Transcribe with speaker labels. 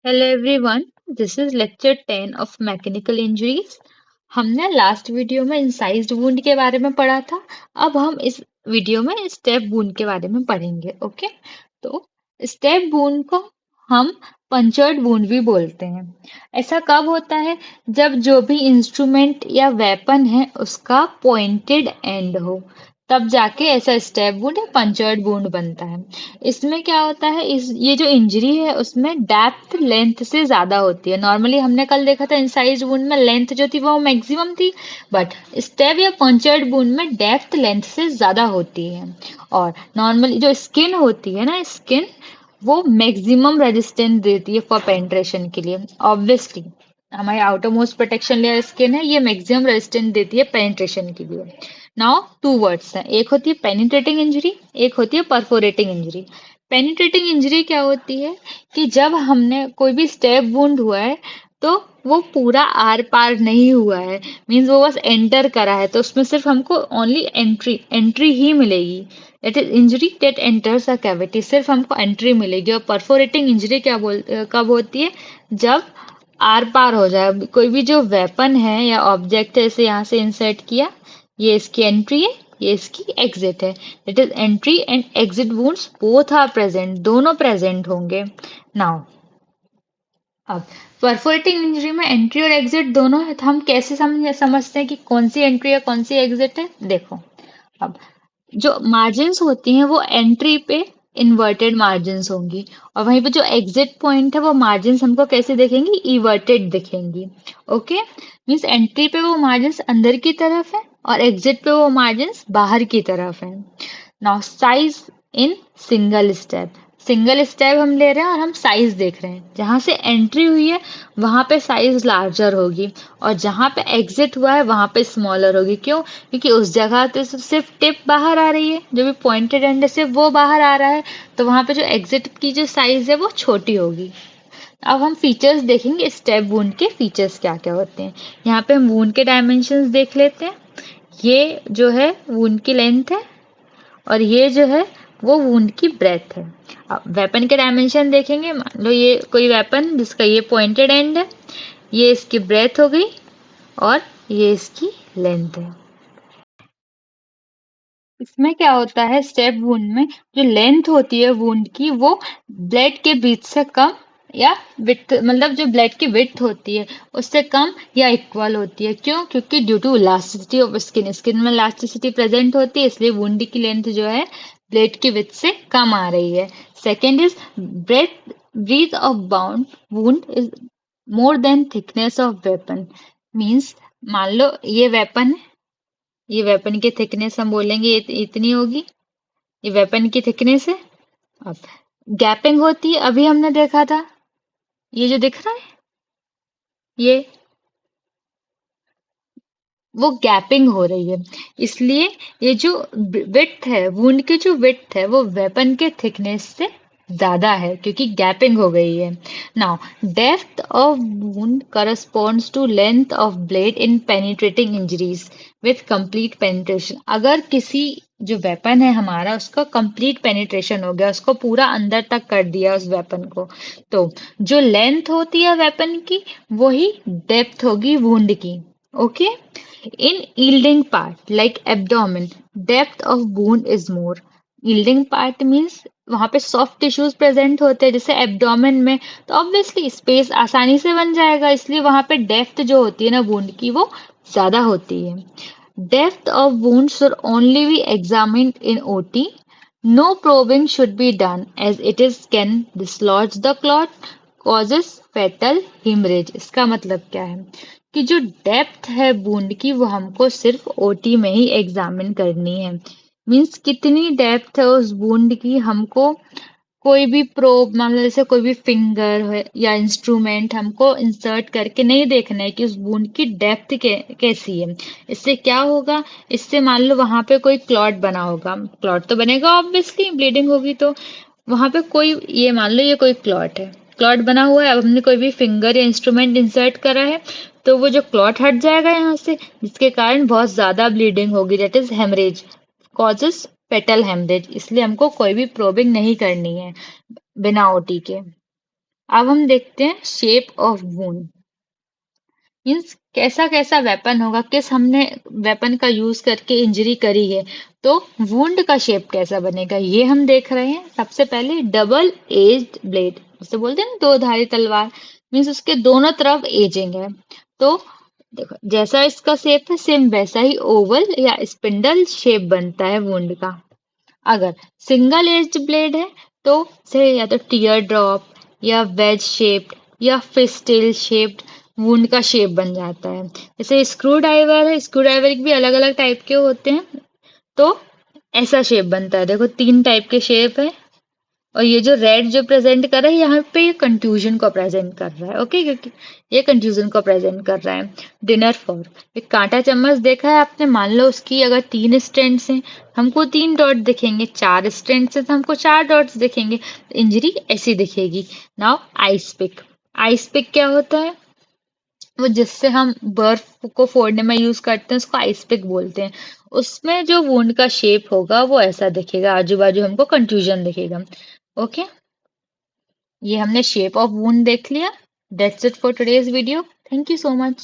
Speaker 1: Hello everyone, this is lecture 10 of mechanical injuries. हमने last video में incised wound के बारे में पढ़ा था। अब हम इस वीडियो में स्टेप वुंड के बारे में पढ़ेंगे। ओके, तो स्टेप वुंड को हम पंचर्ड वुंड भी बोलते हैं। ऐसा कब होता है? जब जो भी इंस्ट्रूमेंट या वेपन है उसका पॉइंटेड एंड हो, तब जाके ऐसा स्टेप वुंड या पंचर्ड वुंड बनता है। इसमें क्या होता है, इस ये जो इंजरी है उसमें डेप्थ लेंथ से ज्यादा होती है। नॉर्मली हमने कल देखा था इंसाइज वुंड में लेंथ जो थी वो मैक्सिमम थी, बट स्टेप या पंचर्ड वुंड में डेप्थ लेंथ से ज्यादा होती है। और नॉर्मली जो स्किन होती है ना, स्किन वो मैक्सिमम रेजिस्टेंस देती है फॉर पेनिट्रेशन के लिए। ऑब्वियसली हमारी आउटरमोस्ट प्रोटेक्शन लेयर स्किन है, ये मैक्सिमम रेजिस्टेंस देती है पेनिट्रेशन के लिए। नाउ टू वर्ड्स हैं, एक होती है पेनिट्रेटिंग इंजरी, एक होती है परफोरेटिंग इंजरी। पेनिट्रेटिंग इंजरी क्या होती है कि जब हमने कोई भी स्टेप वुंड हुआ है तो वो पूरा आर पार नहीं हुआ है, मीन्स वो बस एंटर करा है, तो उसमें सिर्फ हमको ओनली एंट्री एंट्री ही मिलेगी। It is injury that enters a cavity, सिर्फ हमको एंट्री मिलेगी। और परफोरेटिंग इंजरी कब होती है? जब आर पार हो जाए, कोई भी जो वेपन है या ऑब्जेक्ट है, इसे यहाँ से इंसर्ट किया, ये इसकी एंट्री है, ये इसकी एग्जिट है। It is entry and exit wounds both are present, दोनों प्रेजेंट होंगे। नाउ अब परफोरेटिंग इंजरी में एंट्री और एग्जिट दोनों है, तो हम कैसे समझते हैं कि कौन सी एंट्री है कौन सी एग्जिट है? देखो, अब जो मार्जिन्स होती हैं वो एंट्री पे इन्वर्टेड मार्जिन्स होंगी, और वहीं पे जो एग्जिट पॉइंट है वो मार्जिन्स हमको कैसे दिखेंगी? इवर्टेड दिखेंगी। ओके, मीन्स एंट्री पे वो मार्जिन्स अंदर की तरफ है और एग्जिट पे वो मार्जिन्स बाहर की तरफ है। Now size in single step, single step हम ले रहे हैं और हम साइज देख रहे हैं। जहां से एंट्री हुई है वहां पे साइज लार्जर होगी, और जहां पे एग्जिट हुआ है वहां पे स्मॉलर होगी। क्यों? क्योंकि उस जगह पे सिर्फ टिप बाहर आ रही है, जो भी पॉइंटेड एंड है सिर्फ वो बाहर आ रहा है, तो वहां पे जो एग्जिट की जो साइज है वो छोटी होगी। अब हम फीचर्स देखेंगे, स्टेप वुंड के फीचर्स क्या क्या होते हैं। यहाँ पे हम वुंड के डायमेंशंस देख लेते हैं। ये जो है वुंड की लेंथ है, और ये जो है वो वुंड की ब्रेथ है। अब वेपन के डायमेंशन देखेंगे। मान लो ये कोई वेपन जिसका ये पॉइंटेड एंड है, ये इसकी ब्रेथ हो गई और ये इसकी लेंथ है। इसमें क्या होता है, स्टेप वुंड में जो लेंथ होती है वुंड की वो ब्लेड के बीच से कम, या विड्थ, मतलब जो ब्लेड की विड्थ होती है उससे कम या इक्वल होती है। क्यों? क्योंकि due to elasticity of skin, skin में इलास्टिसिटी प्रेजेंट होती है, इसलिए वुंड की लेंथ जो है ब्लेड की विड्थ से कम आ रही है। Second is breadth breadth of bound wound is more than thickness of weapon. Means मान लो ये वेपन है, ये वेपन की थिकनेस हम बोलेंगे इतनी होगी, ये वेपन की थिकनेस है। अब गैपिंग होती है, अभी हमने देखा था, ये जो दिख रहा है ये, वो गैपिंग हो रही है। इसलिए ये जो विड्थ है, वुंड की जो विड्थ है वो वेपन के थिकनेस से ज्यादा है, क्योंकि गैपिंग हो गई है। Now depth of wound corresponds to length of blade in penetrating injuries with complete penetration. अगर किसी जो वेपन है हमारा उसका कंप्लीट पेनिट्रेशन हो गया, उसको पूरा अंदर तक कर दिया उस वेपन को, तो जो लेंथ होती है वेपन की वही डेप्थ होगी वुंड की। Okay, in yielding part like abdomen, depth of wound is more. Yielding part means वहां पे सॉफ्ट टिश्यूज प्रेजेंट होते हैं जैसे एब्डोमेन में, तो ऑब्वियसली स्पेस आसानी से बन जाएगा, इसलिए वहां पे डेप्थ जो होती है ना वुंड की वो ज्यादा होती है। Depth of wound should only B examined in OT. No probing should be done as it is can dislodge the clot, causes fatal hemorrhage। इसका मतलब क्या है कि जो डेप्थ है वुंड की वो हमको सिर्फ ओटी में ही एग्जामिन करनी है। मीन्स कितनी डेप्थ है उस वुंड की, हमको कोई भी प्रोब, मान लो जैसे कोई भी फिंगर है या इंस्ट्रूमेंट, हमको इंसर्ट करके नहीं देखना है कि उस वुंड की डेप्थ कैसी है। इससे क्या होगा, इससे मान लो वहां पे कोई क्लॉट बना होगा, क्लॉट तो बनेगा ऑब्वियसली, ब्लीडिंग होगी तो वहां पे कोई, ये मान लो ये कोई क्लॉट है, क्लॉट बना हुआ है, अब हमने कोई भी फिंगर या इंस्ट्रूमेंट इंसर्ट करा है तो वो जो क्लॉट हट जाएगा यहाँ से, जिसके कारण बहुत ज्यादा ब्लीडिंग होगी, that is haemorrhage, causes fatal haemorrhage. इसलिए हमको कोई भी प्रोबिंग नहीं करनी है बिना ओटी के। अब हम देखते हैं शेप ऑफ वुंड। मीन्स कैसा कैसा वेपन होगा, किस हमने वेपन का यूज करके इंजरी करी है, तो वुंड का शेप कैसा बनेगा ये हम देख रहे हैं। सबसे पहले डबल एज्ड ब्लेड, जिसे बोलते हैं ना दो धारी तलवार, मीन्स उसके दोनों तरफ एजिंग है। तो देखो जैसा इसका शेप है सेम वैसा ही ओवल या स्पिंडल शेप बनता है वुंड का। अगर सिंगल एज्ड ब्लेड है तो से या तो टीयर ड्रॉप या वेज शेप्ड या फिस्टेल शेप्ड वुंड का शेप बन जाता है। जैसे स्क्रू ड्राइवर है, स्क्रू ड्राइवर भी अलग अलग टाइप के होते हैं, तो ऐसा शेप बनता है। देखो तीन टाइप के शेप है, और ये जो रेड जो प्रेजेंट कर रहा है यहाँ पे ये कंफ्यूजन को प्रेजेंट कर रहा है। ओके, क्योंकि ये कंफ्यूजन को प्रेजेंट कर रहा है। डिनर फोर्क, एक कांटा चम्मच देखा है आपने, मान लो उसकी अगर तीन स्ट्रैंड्स हैं, हमको तीन डॉट दिखेंगे, चार स्ट्रैंड्स हैं तो हमको चार डॉट्स दिखेंगे, इंजरी ऐसी दिखेगी। Now ice pick, ice pick क्या होता है, वो जिससे हम बर्फ को फोड़ने में यूज करते हैं उसको आइस पिक बोलते हैं। उसमें जो वुंड का शेप होगा वो ऐसा दिखेगा, आजू बाजू हमको कंफ्यूजन दिखेगा। ओके, ये हमने शेप ऑफ वुंड देख लिया। That's it for today's video. Thank you so much.